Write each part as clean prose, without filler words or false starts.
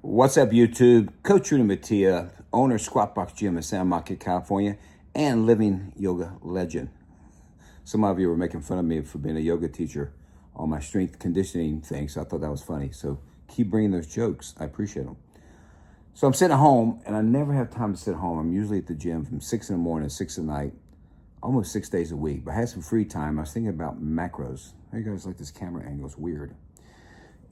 What's up, YouTube? Coach Rudy Mattia, owner of Squat Box Gym in San Marcos, California, and living yoga legend. Some of you were making fun of me for being a yoga teacher on my strength conditioning thing, so I thought that was funny. So keep bringing those jokes. I appreciate them. So I'm sitting at home, and I never have time to sit at home. I'm usually at the gym from 6 in the morning to 6 at night, almost 6 days a week. But I had some free time. I was thinking about macros. How you guys like this camera angle? It's weird.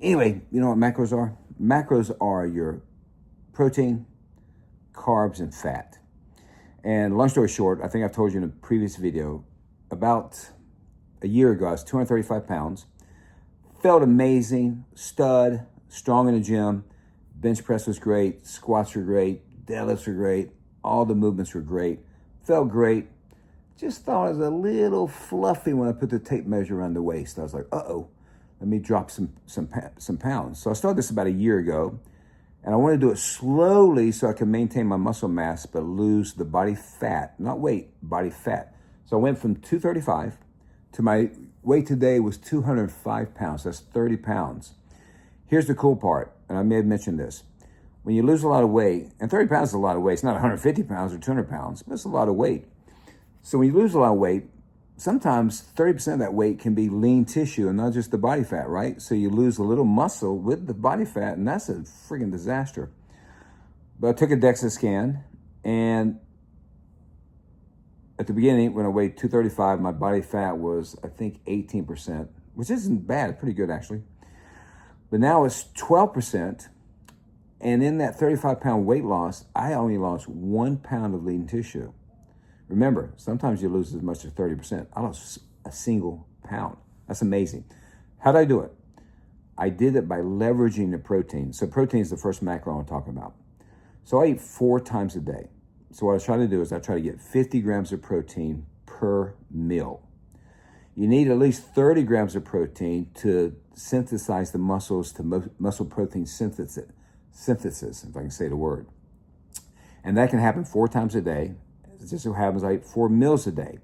Anyway, you know what macros are? Macros are your protein, carbs, and fat. And long story short, I think I've told you in a previous video, about a year ago, I was 235 pounds, felt amazing, stud, strong in the gym, bench press was great, squats were great, deadlifts were great, all the movements were great, felt great. Just thought I was a little fluffy when I put the tape measure around the waist. I was like, uh-oh. Let me drop some pounds. So I started this about a year ago, and I want to do it slowly so I can maintain my muscle mass but lose the body fat, not weight, body fat. So I went from 235 to my weight today was 205 pounds. That's 30 pounds. Here's the cool part, and I may have mentioned this. When you lose a lot of weight, and 30 pounds is a lot of weight. It's not 150 pounds or 200 pounds, but it's a lot of weight. So when you lose a lot of weight, sometimes 30% of that weight can be lean tissue and not just the body fat, right? So you lose a little muscle with the body fat, and that's a freaking disaster. But I took a DEXA scan, and at the beginning, when I weighed 235, my body fat was, I think, 18%, which isn't bad, pretty good actually. But now it's 12%, and in that 35-pound weight loss, I only lost 1 pound of lean tissue. Remember, sometimes you lose as much as 30%. I lost a single pound. That's amazing. How did I do it? I did it by leveraging the protein. So protein is the first macro I'm talking about. So I eat 4 times a day. So what I try to do is I try to get 50 grams of protein per meal. You need at least 30 grams of protein to synthesize the muscles to muscle protein synthesis, if I can say the word. And that can happen 4 times a day. It just so happens I eat 4 meals a day.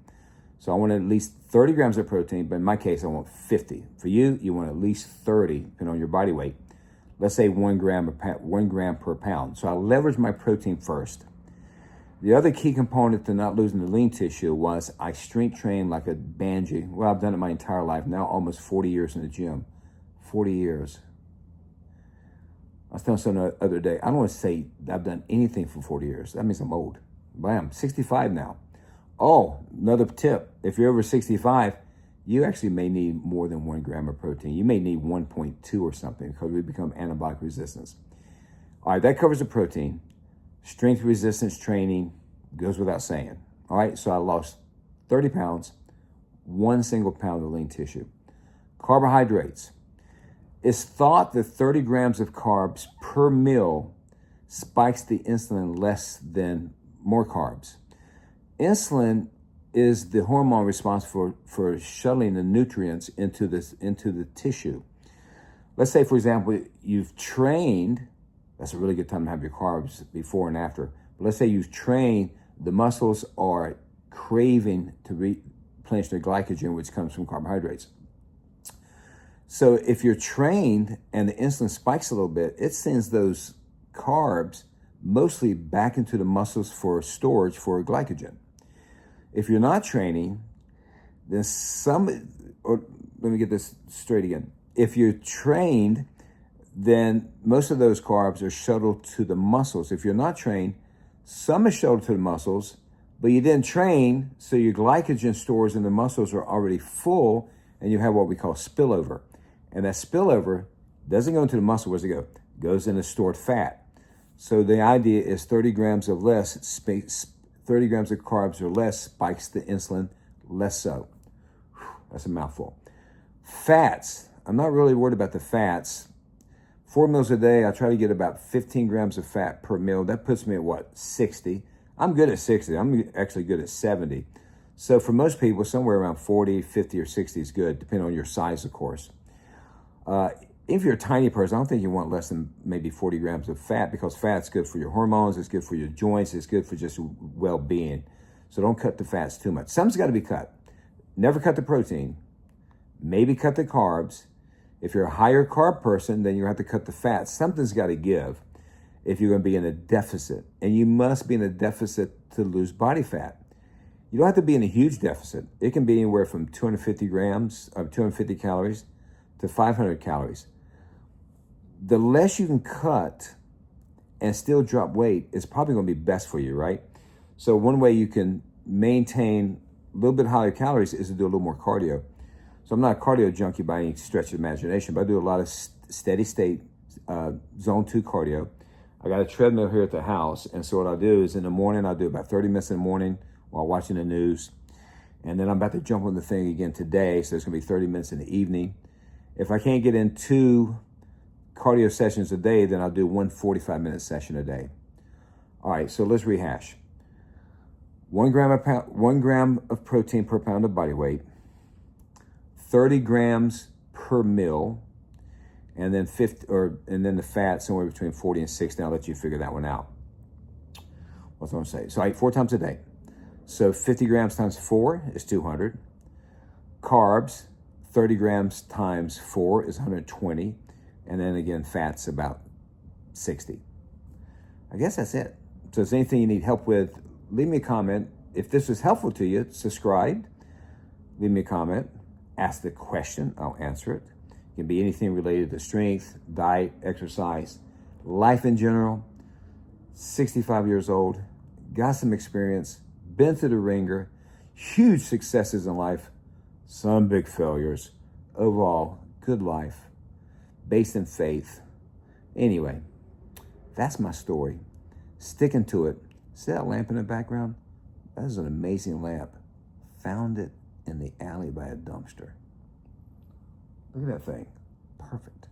So I want at least 30 grams of protein, but in my case, I want 50. For you, you want at least 30, depending on your body weight. Let's say 1 gram per pound. So I leverage my protein first. The other key component to not losing the lean tissue was I strength train like a banshee. Well, I've done it my entire life, now almost 40 years in the gym. 40 years. I was telling someone the other day, I don't want to say I've done anything for 40 years. That means I'm old. But I am 65 now. Oh, another tip. If you're over 65, you actually may need more than 1 gram of protein. You may need 1.2 or something because we become antibiotic resistant. All right, that covers the protein. Strength resistance training goes without saying. All right, so I lost 30 pounds, 1 single pound of lean tissue. Carbohydrates. It's thought that 30 grams of carbs per meal spikes the insulin less than more carbs. Insulin is the hormone responsible for shuttling the nutrients into the tissue. Let's say, for example, you've trained. That's a really good time to have your carbs before and after. But let's say you've trained, the muscles are craving to replenish their glycogen, which comes from carbohydrates. So if you're trained and the insulin spikes a little bit, it sends those carbs mostly back into the muscles for storage for glycogen. If you're not training, then let me get this straight again. If you're trained, then most of those carbs are shuttled to the muscles. If you're not trained, some is shuttled to the muscles, but you didn't train, so your glycogen stores in the muscles are already full, and you have what we call spillover. And that spillover doesn't go into the muscle. Where does it go? It goes into stored fat. So the idea is 30 grams of carbs or less spikes the insulin, less so. That's a mouthful. Fats. I'm not really worried about the fats. 4 meals a day, I try to get about 15 grams of fat per meal. That puts me at 60? I'm good at 60. I'm actually good at 70. So for most people, somewhere around 40, 50, or 60 is good, depending on your size, of course. If you're a tiny person, I don't think you want less than maybe 40 grams of fat, because fat's good for your hormones, it's good for your joints, it's good for just well-being. So don't cut the fats too much. Some's got to be cut. Never cut the protein. Maybe cut the carbs. If you're a higher carb person, then you have to cut the fat. Something's got to give. if you're going to be in a deficit. And you must be in a deficit to lose body fat. You don't have to be in a huge deficit. It can be anywhere from 250 grams or 250 calories to 500 calories. The less you can cut and still drop weight is probably going to be best for you, right? So one way you can maintain a little bit higher calories is to do a little more cardio. So I'm not a cardio junkie by any stretch of imagination, but I do a lot of steady state zone 2 cardio. I got a treadmill here at the house, and so what I'll do is in the morning, I'll do about 30 minutes in the morning while watching the news. And then I'm about to jump on the thing again today, so it's gonna be 30 minutes in the evening. If I can't get in 2 cardio sessions a day, then I'll do 1 45-minute session a day. All right, so let's rehash. 1 gram of protein per pound of body weight, 30 grams per meal, and then the fat somewhere between 40 and 60. I'll let you figure that one out. What's I going to say? So I eat 4 times a day. So 50 grams times 4 is 200. Carbs, 30 grams times 4 is 120. And then again, fat's about 60. I guess that's it. So if there's anything you need help with, leave me a comment. If this was helpful to you, subscribe. Leave me a comment. Ask the question. I'll answer it. It can be anything related to strength, diet, exercise, life in general. 65 years old, got some experience, been through the ringer, huge successes in life, some big failures. Overall, good life, based in faith. Anyway, that's my story. Sticking to it. See that lamp in the background? That is an amazing lamp. Found it in the alley by a dumpster. Look at that thing. Perfect.